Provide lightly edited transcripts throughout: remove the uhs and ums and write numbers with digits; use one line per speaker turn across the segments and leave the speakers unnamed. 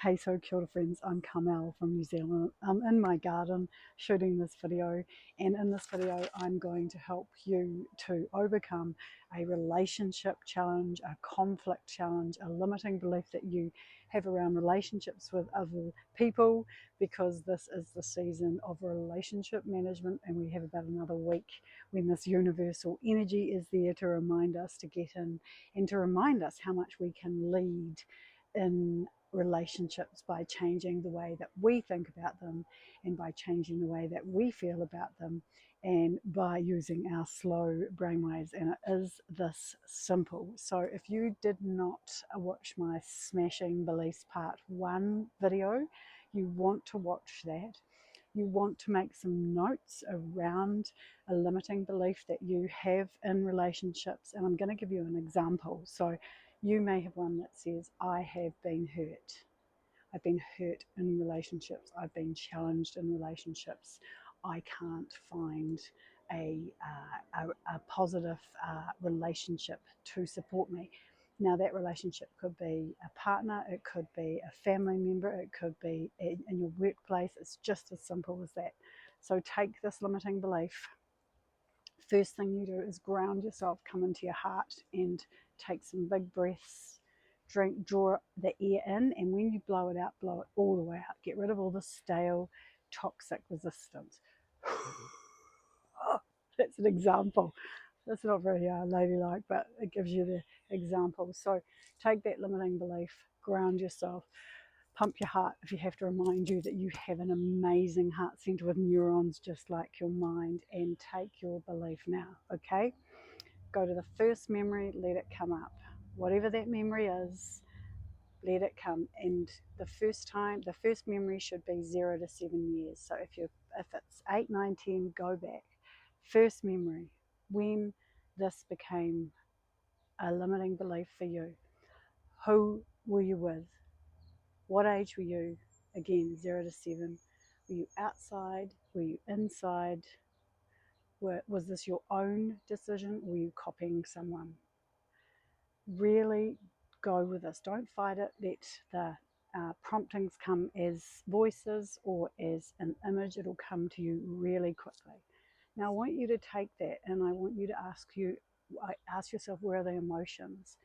Hey, so kia ora friends, I'm Carmel from New Zealand. I'm in my garden shooting this video, and in this video I'm going to help you to overcome a relationship challenge, a conflict challenge, a limiting belief that you have around relationships with other people, because this is the season of relationship management and we have about another week when this universal energy is there to remind us to get in and to remind us how much we can lead in relationships by changing the way that we think about them and by changing the way that we feel about them and by using our slow brainwaves. And it is this simple. So if you did not watch my Smashing Beliefs Part 1 video, you want to watch that. You want to make some notes around a limiting belief that you have in relationships, and I'm going to give you an example. So you may have one that says, I have been hurt. I've been hurt in relationships. I've been challenged in relationships. I can't find a positive relationship to support me. Now, that relationship could be a partner, it could be a family member, it could be in your workplace. It's just as simple as that. So take this limiting belief. First thing you do is ground yourself, come into your heart and take some big breaths. Drink, draw the air in, and when you blow it out, blow it all the way out. Get rid of all the stale, toxic resistance. That's an example. That's not very ladylike, but it gives you the example. So take that limiting belief, ground yourself, pump your heart if you have to remind you that you have an amazing heart center with neurons just like your mind, and take your belief now, okay? Go to the first memory, let it come up. Whatever that memory is, let it come. And the first memory should be 0 to 7 years. So if it's 8, 9, 10, go back. First memory, when this became a limiting belief for you. Who were you with? What age were you? Again, 0 to 7. Were you outside? Were you inside? Was this your own decision? Were you copying someone? Really go with this. Don't fight it. Let the promptings come as voices or as an image. It'll come to you really quickly. Now I want you to take that, and I want you to ask yourself, where are the emotions?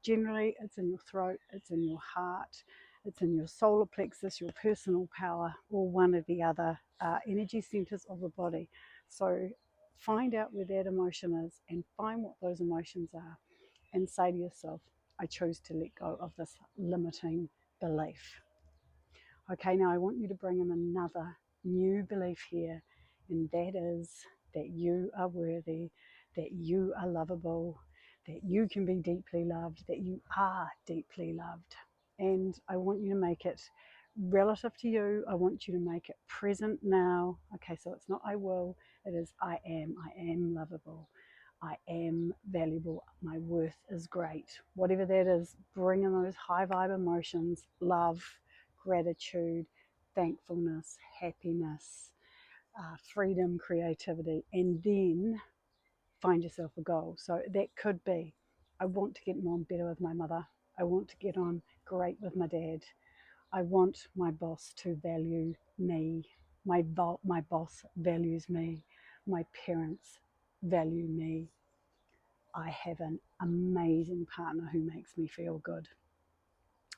Generally, it's in your throat, it's in your heart, it's in your solar plexus, your personal power, or one of the other energy centers of the body. So find out where that emotion is and find what those emotions are, and say to yourself, I choose to let go of this limiting belief. Okay, now I want you to bring in another new belief here, and that is that you are worthy, that you are lovable, that you can be deeply loved, that you are deeply loved. And I want you to make it relative to you. I want you to make it present now. Okay, so it's not I will, it is I am. I am lovable. I am valuable. My worth is great. Whatever that is, bring in those high vibe emotions, love, gratitude, thankfulness, happiness, freedom, creativity, and then find yourself a goal. So that could be, I want to get on better with my mother. I want to get on great with my dad. I want my boss to value me. My boss values me. My parents value me. I have an amazing partner who makes me feel good.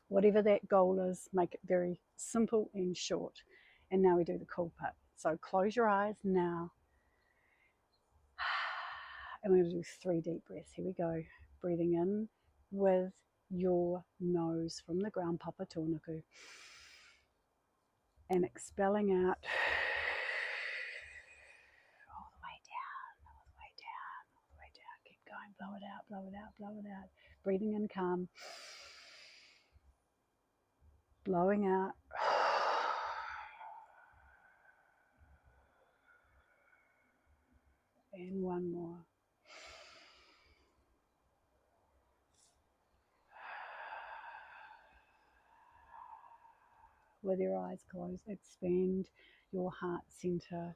Whatever that goal is, make it very simple and short. And now we do the cool part. So close your eyes now. And we're going to do 3 deep breaths. Here we go. Breathing in with your nose from the ground, Papa Tōnaku. And expelling out all the way down, all the way down, all the way down. Keep going. Blow it out, blow it out, blow it out. Breathing in calm. Blowing out. And one more. With your eyes closed, expand your heart center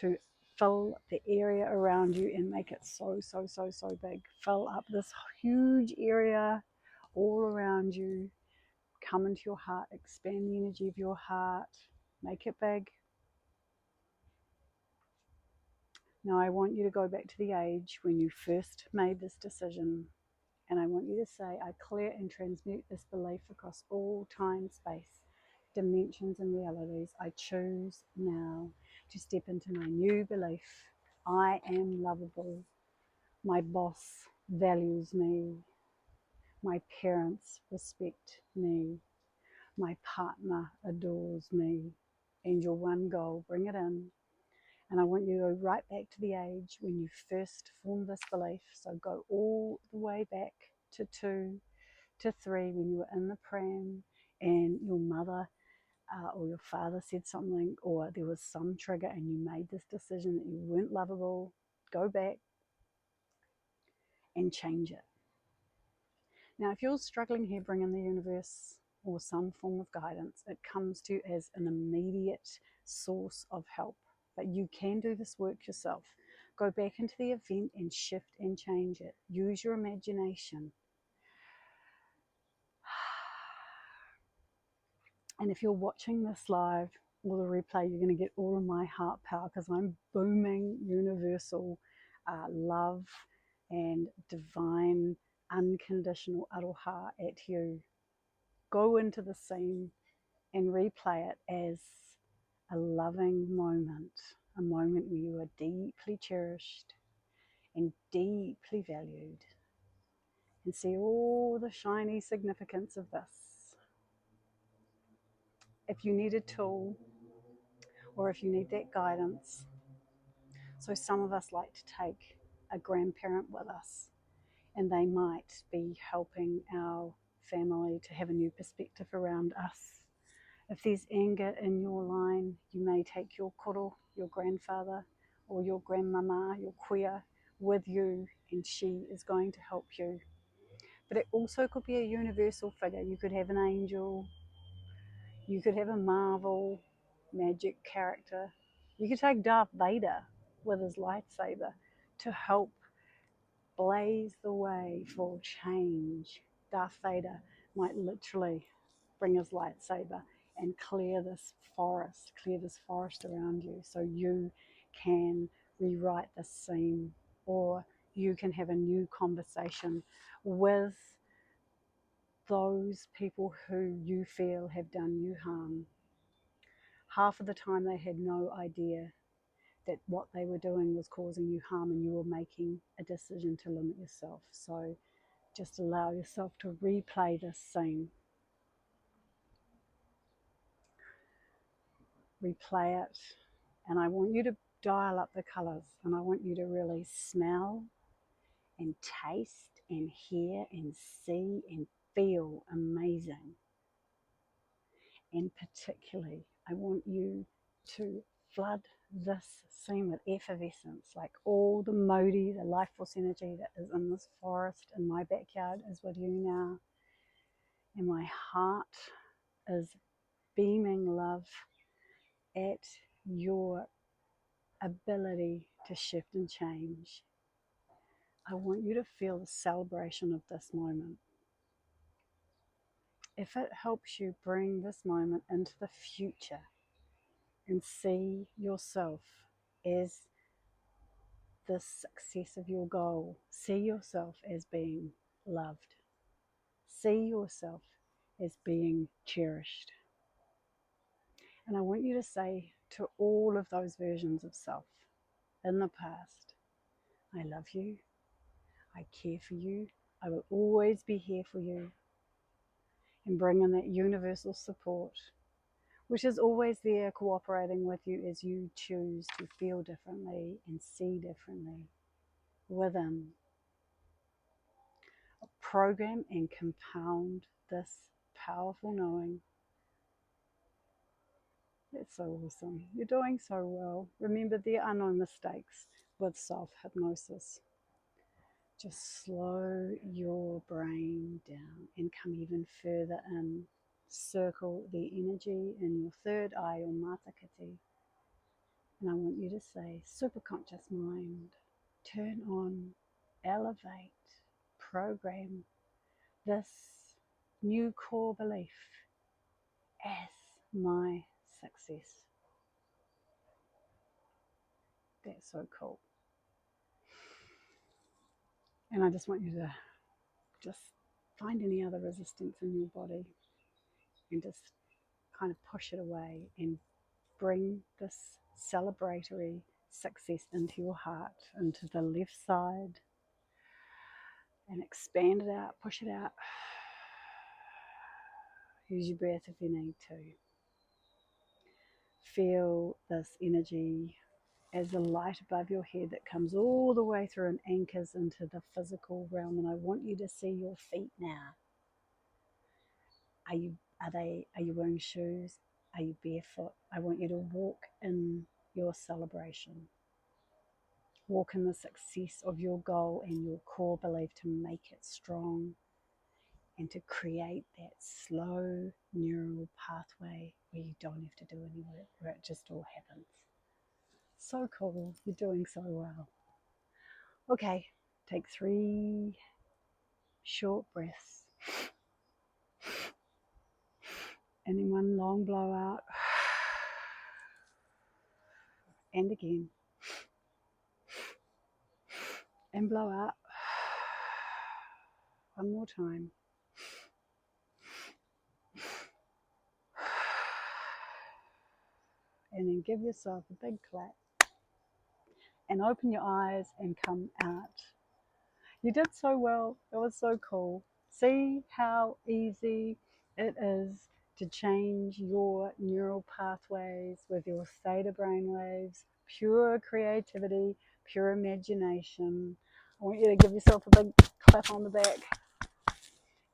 to fill the area around you and make it so, so, so, so big. Fill up this huge area all around you. come into your heart, expand the energy of your heart, make it big. Now I want you to go back to the age when you first made this decision, and I want you to say, I clear and transmute this belief across all time, space, dimensions and realities. I choose now to step into my new belief. I am lovable. My boss values me. My parents respect me. My partner adores me. Angel one, go, bring it in. And I want you to go right back to the age when you first formed this belief. So go all the way back to 2 to 3 when you were in the pram and your mother or your father said something, or there was some trigger and you made this decision that you weren't lovable. Go back and change it. Now, if you're struggling here, bring in the universe or some form of guidance. It comes to you as an immediate source of help. But you can do this work yourself. Go back into the event and shift and change it. Use your imagination. And if you're watching this live or the replay, you're going to get all of my heart power because I'm booming universal love and divine unconditional aroha at you. Go into the scene and replay it as a loving moment, a moment where you are deeply cherished and deeply valued, and see all the shiny significance of this. If you need a tool or if you need that guidance, so some of us like to take a grandparent with us and they might be helping our family to have a new perspective around us. If there's anger in your line, you may take your koro, your grandfather, or your grandmama, your kuya, with you, and she is going to help you. But it also could be a universal figure. You could have an angel, you could have a Marvel magic character. You could take Darth Vader with his lightsaber to help blaze the way for change. Darth Vader might literally bring his lightsaber and clear this forest around you so you can rewrite the scene, or you can have a new conversation with those people who you feel have done you harm. Half of the time they had no idea that what they were doing was causing you harm and you were making a decision to limit yourself. So just allow yourself to replay this scene. Replay it, and I want you to dial up the colours, and I want you to really smell and taste and hear and see and feel amazing. And particularly, I want you to flood this scene with effervescence, like all the Modi, the life force energy that is in this forest in my backyard is with you now. And my heart is beaming love at your ability to shift and change. I want you to feel the celebration of this moment. If it helps you bring this moment into the future and see yourself as the success of your goal, see yourself as being loved, see yourself as being cherished. And I want you to say to all of those versions of self in the past, I love you, I care for you, I will always be here for you. And bring in that universal support, which is always there cooperating with you as you choose to feel differently and see differently within. Program and compound this powerful knowing. That's so awesome. You're doing so well. Remember, there are no mistakes with self-hypnosis. Just slow your brain down and come even further in. Circle the energy in your third eye, or matakati. And I want you to say, superconscious mind, turn on, elevate, program this new core belief as my success. That's so cool. And I just want you to just find any other resistance in your body and just kind of push it away and bring this celebratory success into your heart, into the left side, and expand it out, push it out. Use your breath if you need to. Feel this energy as the light above your head that comes all the way through and anchors into the physical realm. And I want you to see your feet now. Are you wearing shoes? Are you barefoot? I want you to walk in your celebration. Walk in the success of your goal and your core belief to make it strong and to create that slow neural pathway where you don't have to do any work, where it just all happens. So cool. You're doing so well. Okay, take 3 short breaths. And then 1 long blow out. And again. And blow out. 1 more time. And then give yourself a big clap. And open your eyes and come out. You did so well. It was so cool. See how easy it is to change your neural pathways with your theta brainwaves. Pure creativity, pure imagination. I want you to give yourself a big clap on the back.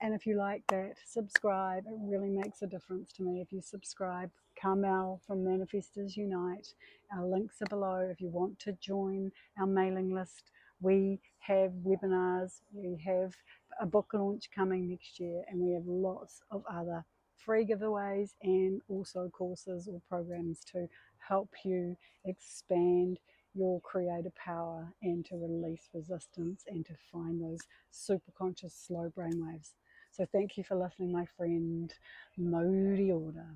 And if you like that, subscribe. It really makes a difference to me if you subscribe. Carmel from Manifestors Unite. Our links are below if you want to join our mailing list. We have webinars, we have a book launch coming next year, and we have lots of other free giveaways and also courses or programs to help you expand your creative power and to release resistance and to find those super conscious slow brainwaves. So thank you for listening, my friend. Modi order.